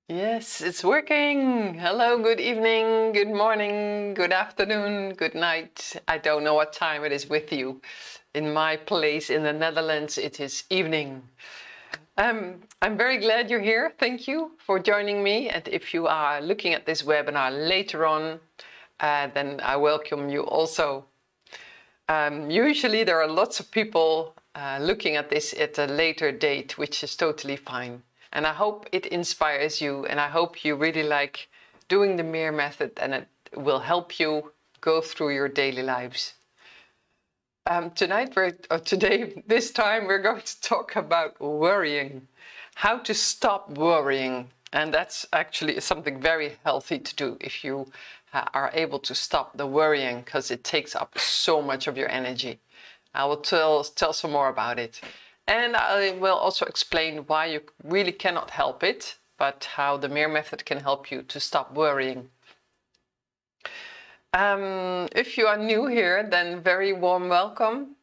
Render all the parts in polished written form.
Yes, it's working. Hello, good evening, good morning, good afternoon, good night. I don't know what time it is with you. In my place in the Netherlands, it is evening. I'm very glad you're here. Thank you for joining me. And if you are looking at this webinar later on, then I welcome you also. Usually there are lots of people looking at this at a later date, which is totally fine. And I hope it inspires you, and I hope you really like doing the MIR-Method, and it will help you go through your daily lives. Today, this time, we're going to talk about worrying, how to stop worrying. And that's actually something very healthy to do if you are able to stop the worrying, because it takes up so much of your energy. I will tell some more about it. And I will also explain why you really cannot help it, but how the MIR-Method can help you to stop worrying. If you are new here, then very warm welcome.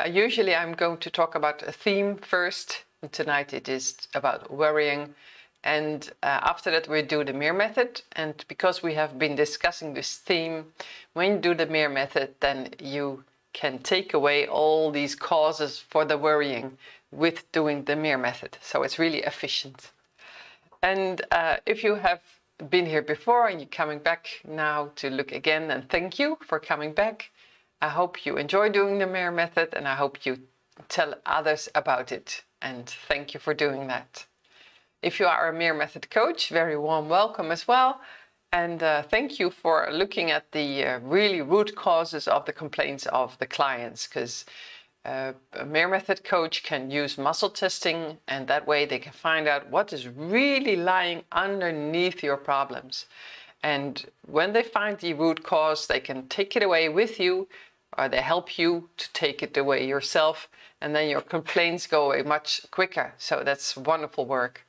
Usually I'm going to talk about a theme first, and tonight it is about worrying. And after that we do the MIR-Method, and because we have been discussing this theme, when you do the MIR-Method, then you can take away all these causes for the worrying with doing the MIR-Method. So it's really efficient. And if you have been here before and you're coming back now to look again, and thank you for coming back. I hope you enjoy doing the MIR-Method, and I hope you tell others about it. And thank you for doing that. If you are a MIR-Method coach, very warm welcome as well. And thank you for looking at the really root causes of the complaints of the clients, because a MIR-Method coach can use muscle testing, and that way they can find out what is really lying underneath your problems. And when they find the root cause, they can take it away with you, or they help you to take it away yourself, and then your complaints go away much quicker. So that's wonderful work.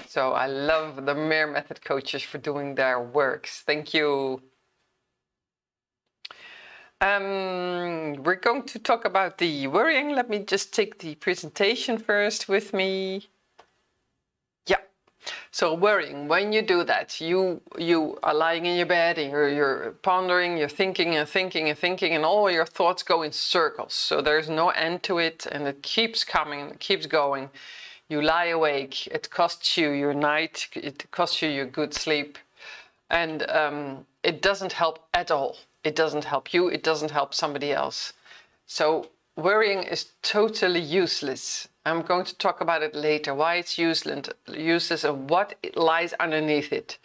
So I love the MIR-Method coaches for doing their works. Thank you. We're going to talk about the worrying. Let me just take the presentation first with me. Yeah. So worrying, when you do that, you are lying in your bed and you're pondering, you're thinking and thinking and thinking, and all your thoughts go in circles. So there's no end to it, and it keeps coming and it keeps going. You lie awake, it costs you your night, it costs you your good sleep, and it doesn't help at all. It doesn't help you, it doesn't help somebody else. So worrying is totally useless. I'm going to talk about it later, why it's useless and what lies underneath it.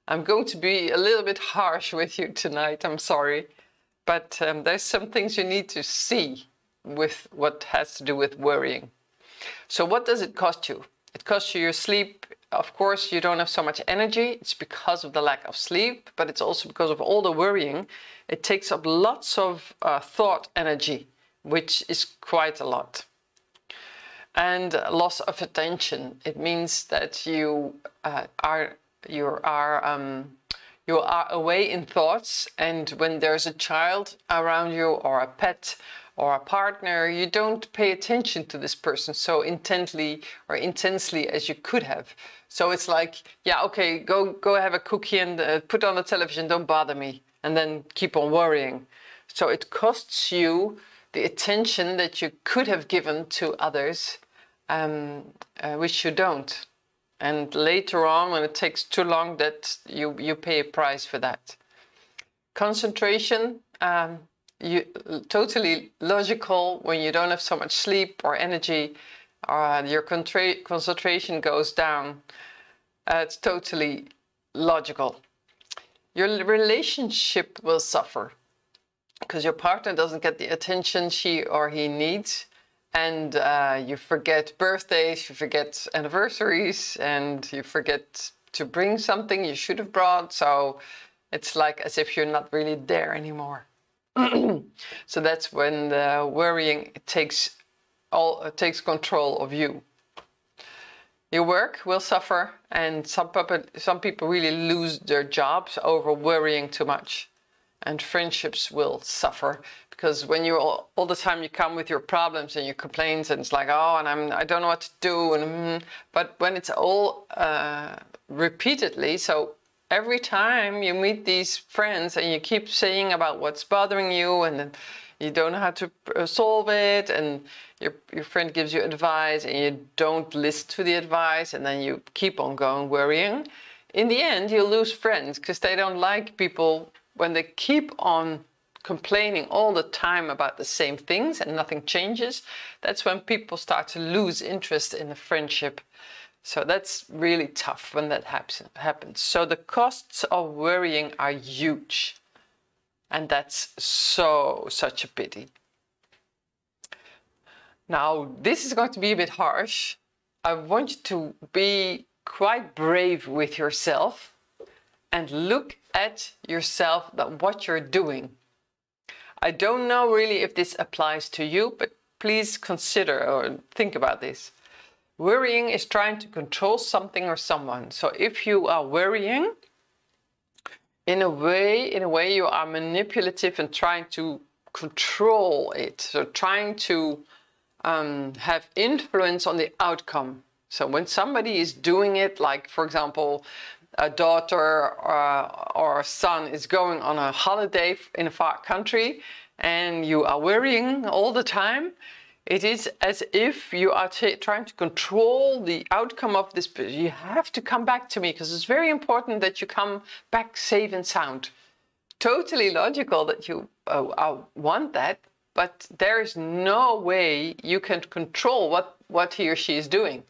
I'm going to be a little bit harsh with you tonight, I'm sorry, but there's some things you need to see with what has to do with worrying. So what does it cost you? It costs you your sleep. Of course, you don't have so much energy. It's because of the lack of sleep, but it's also because of all the worrying. It takes up lots of thought energy, which is quite a lot. And loss of attention. It means that you are away in thoughts, and when there's a child around you, or a pet, or a partner, you don't pay attention to this person so intently or intensely as you could have. So it's like, yeah, okay, go have a cookie and put on the television, don't bother me, and then keep on worrying. So it costs you the attention that you could have given to others, which you don't. And later on, when it takes too long, that you pay a price for that. Concentration, totally logical. When you don't have so much sleep or energy, your concentration goes down. It's totally logical. Your relationship will suffer because your partner doesn't get the attention she or he needs, and you forget birthdays, you forget anniversaries, and you forget to bring something you should have brought. So it's like as if you're not really there anymore. So that's when the worrying takes control of you. Your work will suffer, and some people really lose their jobs over worrying too much. And friendships will suffer because when you all the time you come with your problems and your complaints, and it's like, oh, and I don't know what to do, and but when it's all repeatedly, so every time you meet these friends and you keep saying about what's bothering you, and then you don't know how to solve it, and your friend gives you advice and you don't listen to the advice, and then you keep on going worrying, in the end you'll lose friends because they don't like people when they keep on complaining all the time about the same things and nothing changes. That's when people start to lose interest in the friendship. So that's really tough when that happens. So the costs of worrying are huge. And that's such a pity. Now, this is going to be a bit harsh. I want you to be quite brave with yourself and look at yourself, that what you're doing. I don't know really if this applies to you, but please consider or think about this. Worrying is trying to control something or someone. So if you are worrying, in a way you are manipulative and trying to control it. So trying to have influence on the outcome. So when somebody is doing it, like for example, a daughter or a son is going on a holiday in a far country and you are worrying all the time, it is as if you are trying to control the outcome of this. You have to come back to me because it's very important that you come back safe and sound. Totally logical that you want that, but there is no way you can control what he or she is doing.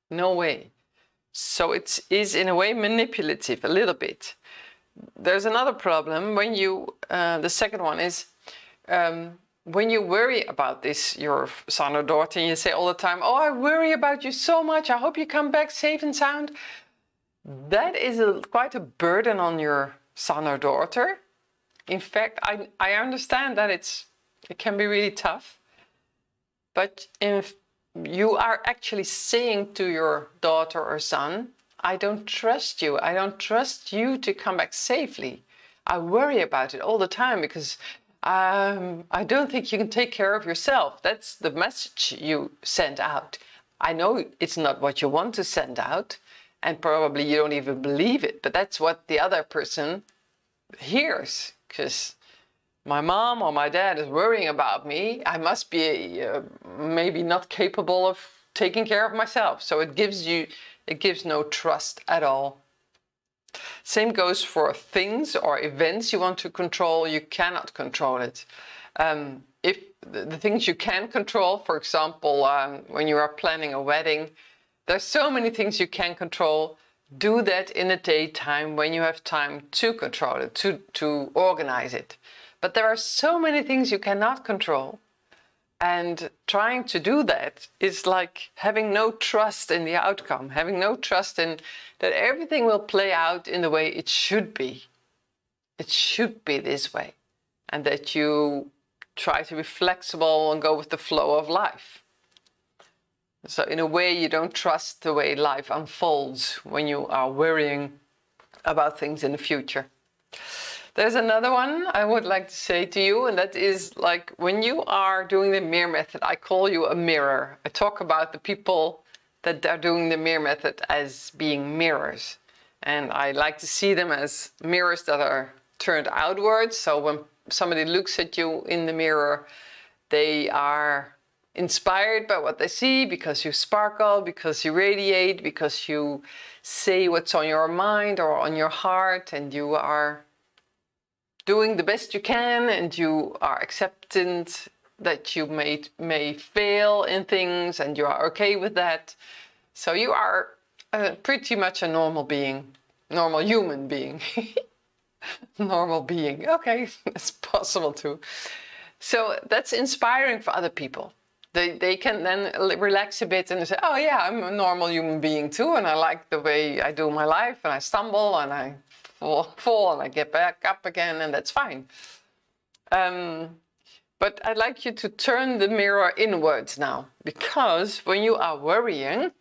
No way. So it is in a way manipulative, a little bit. There's another problem when you, the second one is, when you worry about this, your son or daughter, and you say all the time, oh, I worry about you so much, I hope you come back safe and sound. That is quite a burden on your son or daughter. In fact, I understand that it can be really tough. But if you are actually saying to your daughter or son, I don't trust you. I don't trust you to come back safely. I worry about it all the time because I don't think you can take care of yourself. That's the message you send out. I know it's not what you want to send out, and probably you don't even believe it, but that's what the other person hears. Because my mom or my dad is worrying about me, I must be maybe not capable of taking care of myself. So it gives no trust at all. Same goes for things or events you want to control. You cannot control it. If the things you can control, for example, when you are planning a wedding, there's so many things you can control. Do that in the daytime when you have time to control it, to organize it. But there are so many things you cannot control. And trying to do that is like having no trust in the outcome, having no trust in that everything will play out in the way it should be. It should be this way. And that you try to be flexible and go with the flow of life. So in a way, you don't trust the way life unfolds when you are worrying about things in the future. There's another one I would like to say to you, and that is like when you are doing the MIR-Method, I call you a mirror. I talk about the people that are doing the MIR-Method as being mirrors. And I like to see them as mirrors that are turned outwards. So when somebody looks at you in the mirror, they are inspired by what they see because you sparkle, because you radiate, because you say what's on your mind or on your heart, and you are doing the best you can, and you are acceptant that you may fail in things, and you are okay with that. So you are pretty much a normal being, normal human being. Normal being, okay, it's possible too. So that's inspiring for other people. They can then relax a bit and say, oh yeah, I'm a normal human being too, and I like the way I do my life, and I stumble and I fall and I get back up again, and that's fine. But I'd like you to turn the mirror inwards now, because when you are worrying,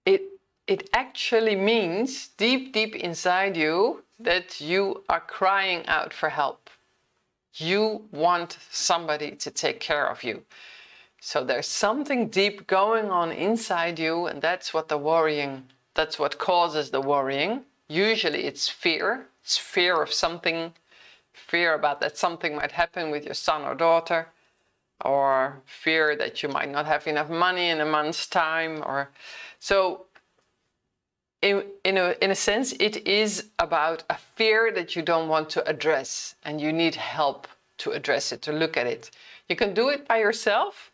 it actually means deep inside you that you are crying out for help. You want somebody to take care of you. So there's something deep going on inside you, and that's what the worrying, that's what causes the worrying. Usually it's fear. It's fear of something, fear about that something might happen with your son or daughter, or fear that you might not have enough money in a month's time. Or so in a sense, it is about a fear that you don't want to address, and you need help to address it, to look at it. You can do it by yourself.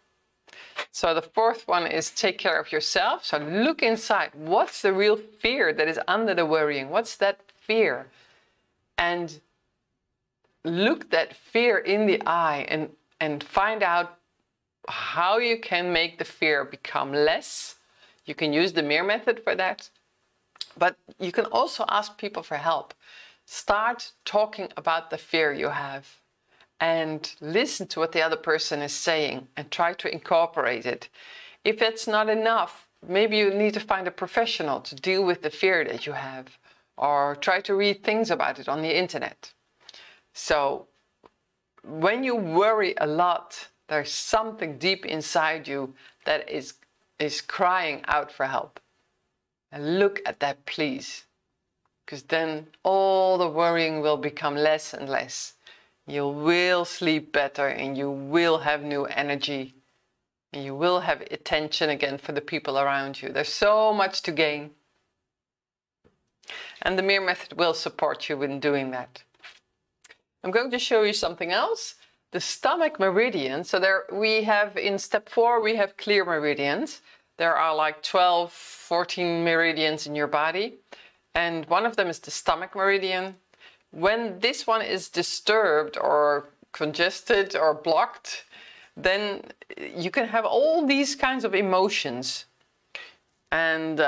So the fourth one is take care of yourself. So look inside. What's the real fear that is under the worrying? What's that fear? And look that fear in the eye and find out how you can make the fear become less. You can use the MIR-Method for that. But you can also ask people for help. Start talking about the fear you have. And listen to what the other person is saying and try to incorporate it. If that's not enough, maybe you need to find a professional to deal with the fear that you have, or try to read things about it on the internet. So when you worry a lot, there's something deep inside you that is crying out for help. And look at that, please, because then all the worrying will become less and less. You will sleep better, and you will have new energy, and you will have attention again for the people around you. There's so much to gain. And the MIR-Method will support you in doing that. I'm going to show you something else. The stomach meridian. So there we have, in step 4, we have clear meridians. There are like 12, 14 meridians in your body. And one of them is the stomach meridian. When this one is disturbed or congested or blocked, then you can have all these kinds of emotions. And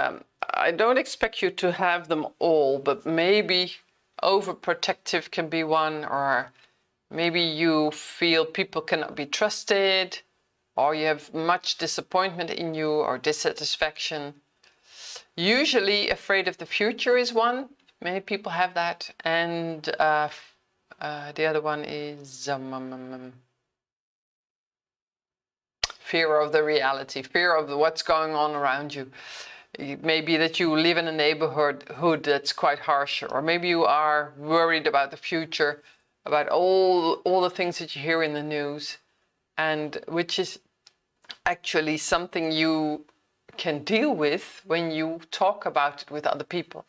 I don't expect you to have them all, but maybe overprotective can be one, or maybe you feel people cannot be trusted, or you have much disappointment in you or dissatisfaction. Usually afraid of the future is one. Many people have that, and the other one is fear of the reality, fear of what's going on around you. It may be that you live in a neighborhood that's quite harsh, or maybe you are worried about the future, about all the things that you hear in the news, and which is actually something you can deal with when you talk about it with other people.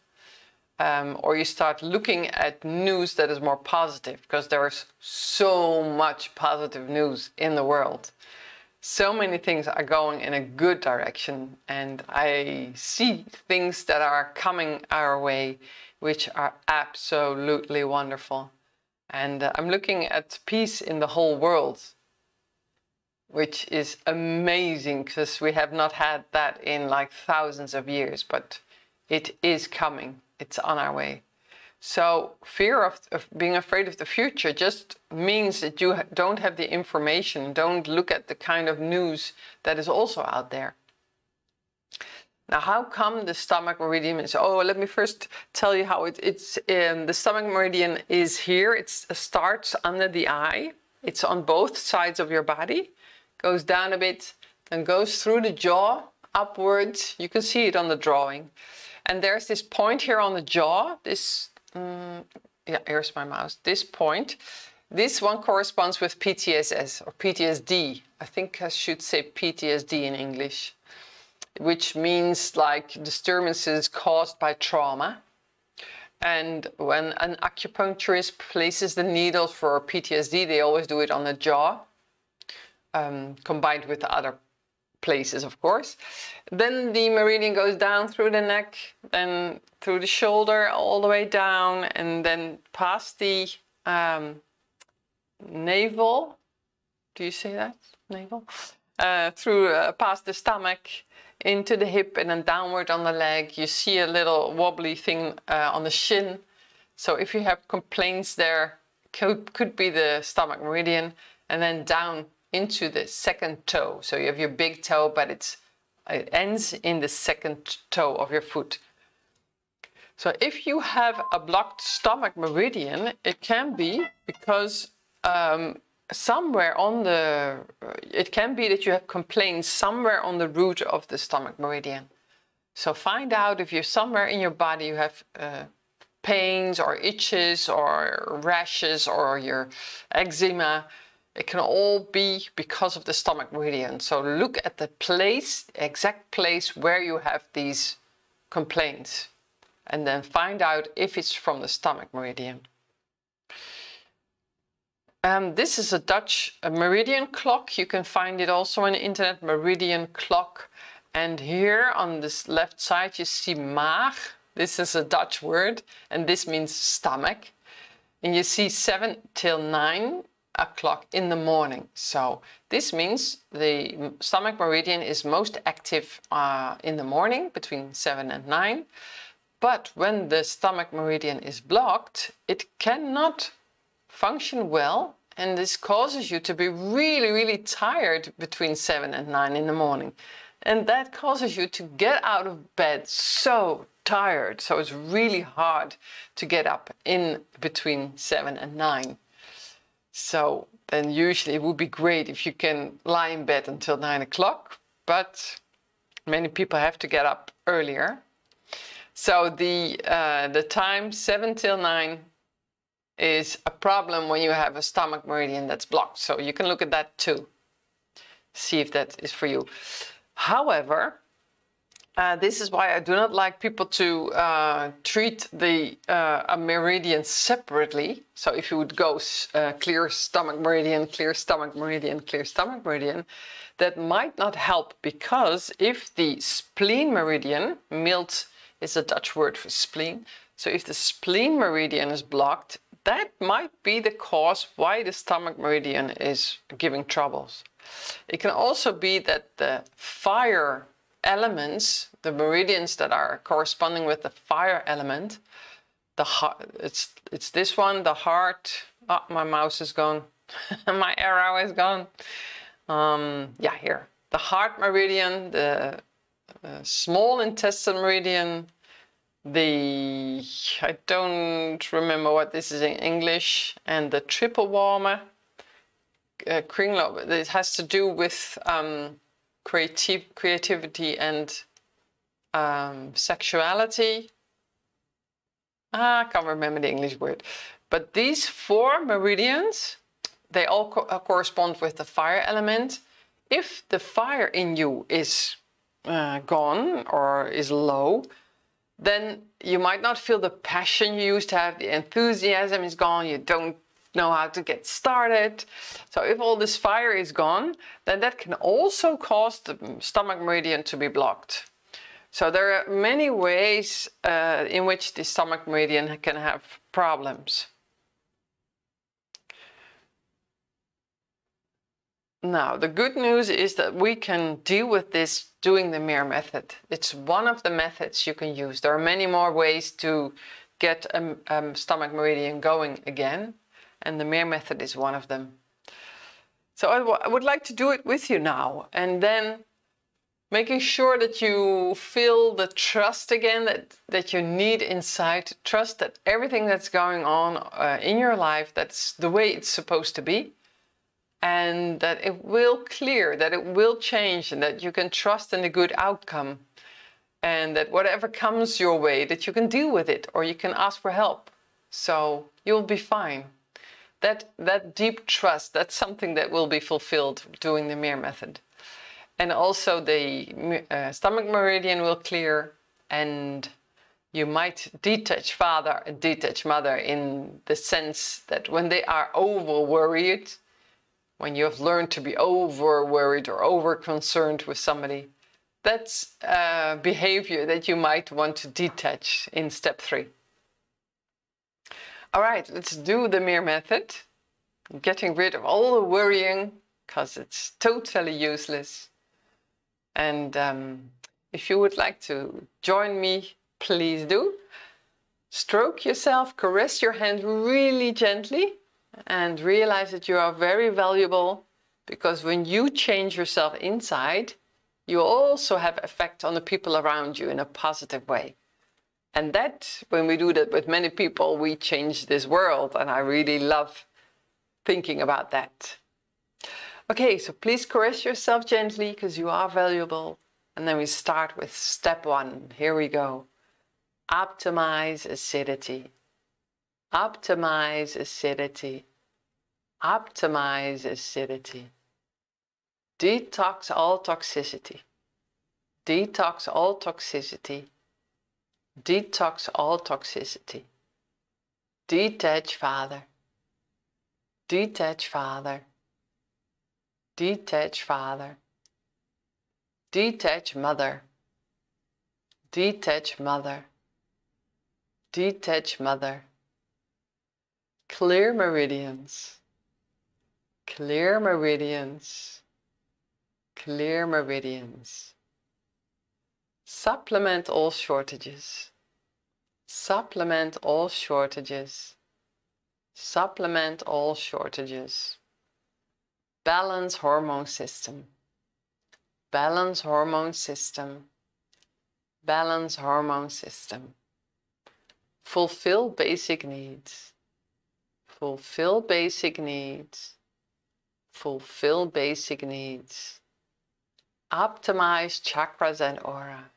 Or you start looking at news that is more positive, because there is so much positive news in the world. So many things are going in a good direction, and I see things that are coming our way which are absolutely wonderful. And I'm looking at peace in the whole world, which is amazing, because we have not had that in like thousands of years, but it is coming. It's on our way. So fear of being afraid of the future just means that you don't have the information, don't look at the kind of news that is also out there. Now, how come the stomach meridian is, let me first tell you how it's the stomach meridian is here. It starts under the eye. It's on both sides of your body, goes down a bit, and goes through the jaw upwards. You can see it on the drawing. And there's this point here on the jaw, this, here's my mouse, this point. This one corresponds with PTSS or PTSD. I think I should say PTSD in English, which means like disturbances caused by trauma. And when an acupuncturist places the needle for PTSD, they always do it on the jaw, combined with the other places, of course. Then the meridian goes down through the neck, then through the shoulder, all the way down, and then past the navel. Do you say that? Navel? Past the stomach, into the hip, and then downward on the leg. You see a little wobbly thing on the shin. So if you have complaints there, could be the stomach meridian, and then down into the second toe. So you have your big toe, but it ends in the second toe of your foot. So if you have a blocked stomach meridian, it can be because somewhere on the, it can be that you have complaints somewhere on the root of the stomach meridian. So find out if you're somewhere in your body you have pains or itches or rashes or your eczema. It can all be because of the stomach meridian. So look at the place, the exact place where you have these complaints, and then find out if it's from the stomach meridian. This is a Dutch meridian clock. You can find it also on the internet, meridian clock. And here on this left side you see maag. This is a Dutch word, and this means stomach. And you see 7 till 9 o'clock in the morning. So this means the stomach meridian is most active in the morning between 7 and 9. But when the stomach meridian is blocked, it cannot function well, and this causes you to be really, really tired between 7 and 9 in the morning. And that causes you to get out of bed so tired. So it's really hard to get up in between 7 and 9. So then usually it would be great if you can lie in bed until 9 o'clock, but many people have to get up earlier. So the time 7 till 9 is a problem when you have a stomach meridian that's blocked. So you can look at that too. See if that is for you. However, this is why I do not like people to treat the a meridian separately. So if you would go clear stomach meridian, clear stomach meridian, clear stomach meridian, that might not help, because if the spleen meridian, mild is a Dutch word for spleen, so if the spleen meridian is blocked, that might be the cause why the stomach meridian is giving troubles. It can also be that the fire elements, the meridians that are corresponding with the fire element, the heart, it's this one, the heart. Oh, my mouse is gone. My arrow is gone. Yeah, here. The heart meridian, the small intestine meridian, I don't remember what this is in English, and the triple warmer, kringloop. It has to do with creativity and sexuality. I can't remember the English word. But these 4 meridians, they all correspond with the fire element. If the fire in you is gone or is low, then you might not feel the passion you used to have, the enthusiasm is gone, you don't know how to get started. So if all this fire is gone, then that can also cause the stomach meridian to be blocked. So there are many ways in which the stomach meridian can have problems. Now, the good news is that we can deal with this doing the MIR method. It's one of the methods you can use. There are many more ways to get a stomach meridian going again, and the MIR method is one of them. So I would like to do it with you now, and then making sure that you feel the trust again that you need inside. Trust that everything that's going on in your life, that's the way it's supposed to be. And that it will clear, that it will change, and that you can trust in a good outcome. And that whatever comes your way, that you can deal with it, or you can ask for help. So you'll be fine. That deep trust, that's something that will be fulfilled doing the MIR method. And also the stomach meridian will clear, and you might detach father and detach mother, in the sense that when they are over worried, when you have learned to be over worried or over concerned with somebody, that's behavior that you might want to detach in step 3. All right, let's do the MIR method. Getting rid of all the worrying, because it's totally useless. And if you would like to join me, please do. Stroke yourself, caress your hand really gently, and realize that you are very valuable, because when you change yourself inside, you also have effect on the people around you in a positive way. And that, when we do that with many people, we change this world. And I really love thinking about that. Okay, so please caress yourself gently because you are valuable. And then we start with step 1. Here we go. Optimize acidity. Optimize acidity. Optimize acidity. Detox all toxicity. Detox all toxicity. Detox all toxicity. Detach father. Detach father. Detach father. Detach mother. Detach mother. Detach mother. Clear meridians. Clear meridians. Clear meridians. Supplement all shortages. Supplement all shortages. Supplement all shortages. Balance hormone system. Balance hormone system. Balance hormone system. Fulfill basic needs. Fulfill basic needs. Fulfill basic needs. Optimize chakras and aura.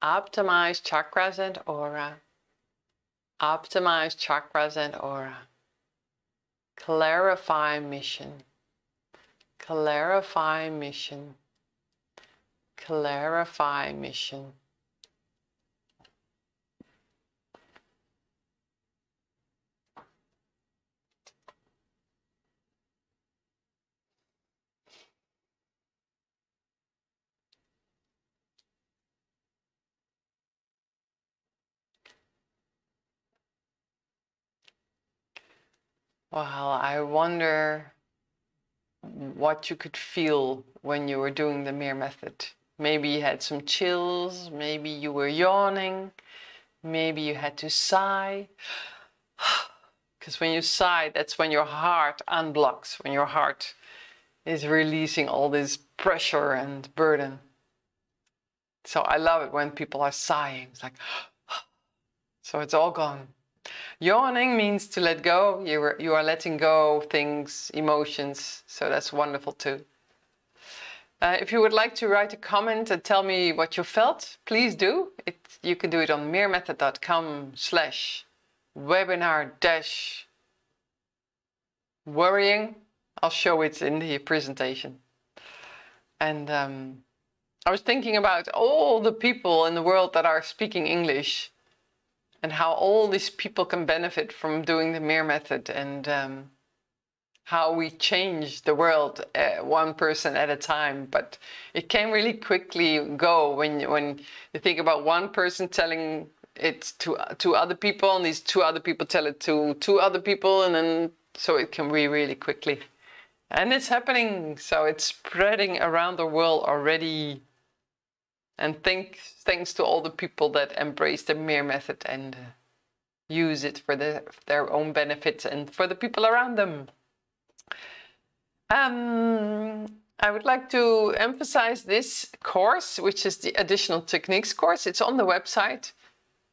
Optimize chakras and aura. Optimize chakras and aura. Clarify mission. Clarify mission. Clarify mission. Well, I wonder what you could feel when you were doing the MIR-Method. Maybe you had some chills, maybe you were yawning, maybe you had to sigh. Because when you sigh, that's when your heart unblocks, when your heart is releasing all this pressure and burden. So I love it when people are sighing. It's like, so it's all gone. Yawning means to let go. You are letting go of things, emotions. So that's wonderful too. If you would like to write a comment and tell me what you felt, please do. You can do it on MIR-Method.com/webinar-worrying. I'll show it in the presentation. And I was thinking about all the people in the world that are speaking English and how all these people can benefit from doing the MIR-Method, and how we change the world one person at a time. But it can really quickly go when you think about one person telling it to other people, and these 2 other people tell it to 2 other people, and then so it can be really quickly. And it's happening, so it's spreading around the world already. And thanks to all the people that embrace the MIR-Method and use it for their own benefits and for the people around them. I would like to emphasize this course, which is the Additional Techniques course. It's on the website.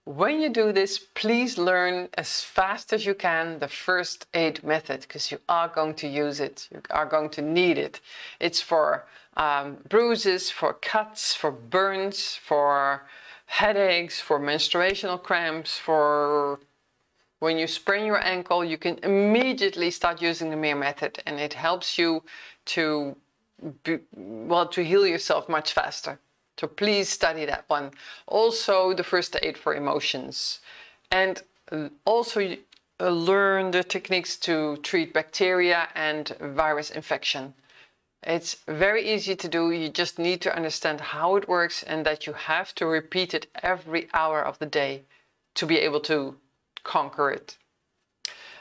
When you do this, please learn as fast as you can the first aid method, because you are going to use it. You are going to need it. It's for bruises, for cuts, for burns, for headaches, for menstruational cramps, for when you sprain your ankle. You can immediately start using the MIR-Method, and it helps you to heal yourself much faster. So please study that one. Also the first aid for emotions, and also learn the techniques to treat bacteria and virus infection. It's very easy to do. You just need to understand how it works, and that you have to repeat it every hour of the day to be able to conquer it.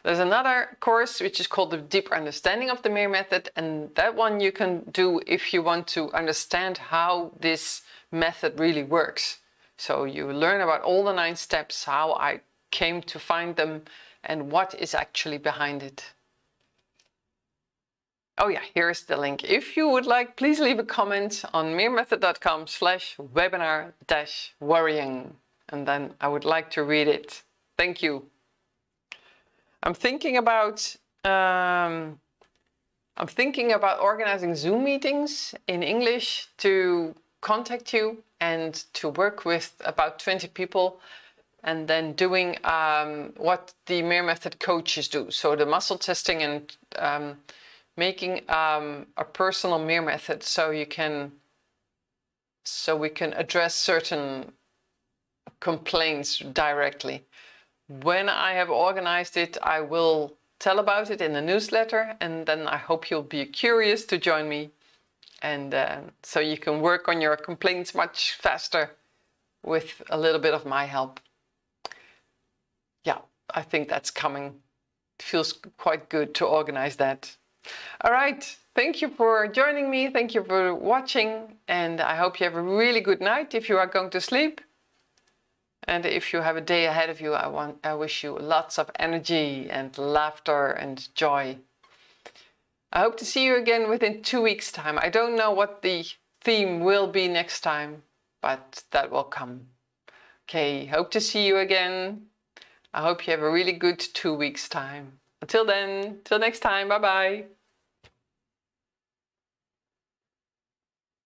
There's another course which is called the Deeper Understanding of the MIR-Method, and that one you can do if you want to understand how this method really works. So you learn about all the 9 steps, how I came to find them, and what is actually behind it. Oh yeah, here's the link. If you would like, please leave a comment on MIR-Method.com/webinar-worrying, and then I would like to read it. Thank you. I'm thinking about I'm thinking about organizing Zoom meetings in English to contact you and to work with about 20 people, and then doing what the MIR-Method coaches do. So the muscle testing and making a personal MIR-Method so we can address certain complaints directly. When I have organized it, I will tell about it in the newsletter, and then I hope you'll be curious to join me, and so you can work on your complaints much faster with a little bit of my help. Yeah, I think that's coming. It feels quite good to organize that. All right, thank you for joining me, thank you for watching, and I hope you have a really good night if you are going to sleep. And if you have a day ahead of you, I wish you lots of energy and laughter and joy. I hope to see you again within 2 weeks' time. I don't know what the theme will be next time, but that will come. Okay, hope to see you again. I hope you have a really good 2 weeks' time. Until then, till next time, bye-bye.